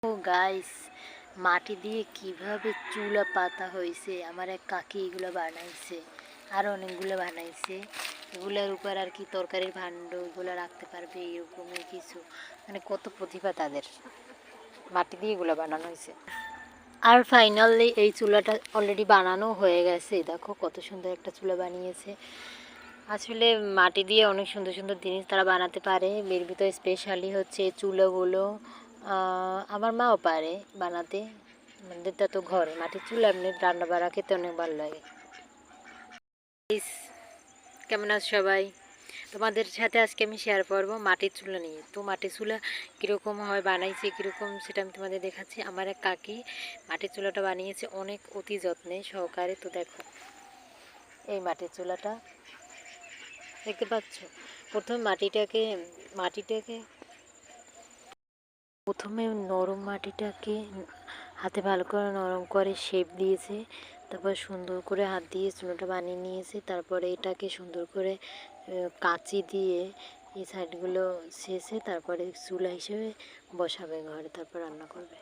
ও guys, মাটি দিয়ে কিভাবে চুলা পাতা হয়েছে। আমার এক কাকি এগুলো বানাইছে, আর অনেকগুলো বানাইছে। এগুলোর উপর আর কি তরকারির ভাণ্ড এগুলো রাখতে পারবে, এরকমই কিছু। মানে কত প্রতিভা তাদের, মাটি দিয়ে এগুলো বানানো হয়েছে। আর ফাইনালি এই চুলাটা অলরেডি বানানো হয়ে গেছে। দেখো কত সুন্দর একটা চুলা বানিয়েছে। আসলে মাটি দিয়ে অনেক সুন্দর সুন্দর জিনিস তারা বানাতে পারে। এর ভিতরে স্পেশালি হচ্ছে চুলাগুলো আমার মাও পারে বানাতে। আমাদের তো ঘরে মাটির চুলা, এমনি রান্না বাড়া খেতে অনেক ভালো লাগে। কেমন আছো সবাই? তোমাদের সাথে আজকে আমি শেয়ার করবো মাটির চুলা নিয়ে। তো মাটির চুলা কীরকম হয়, বানাইছে কীরকম, সেটা আমি তোমাদের দেখাচ্ছি। আমার এক কাকি মাটির চুলাটা বানিয়েছে অনেক অতি যত্নে সহকারে। তো দেখো এই মাটির চুলাটা দেখতে পাচ্ছ। প্রথমে নরম মাটিটাকে হাতে ভালো করে নরম করে শেপ দিয়েছে। তারপর সুন্দর করে হাত দিয়ে চুলাটা বানিয়ে নিয়েছে। তারপরে এটাকে সুন্দর করে কাঁচি দিয়ে এই সাইডগুলো শেষে তারপরে চুলা হিসেবে বসাবে ঘরে, তারপর রান্না করবে।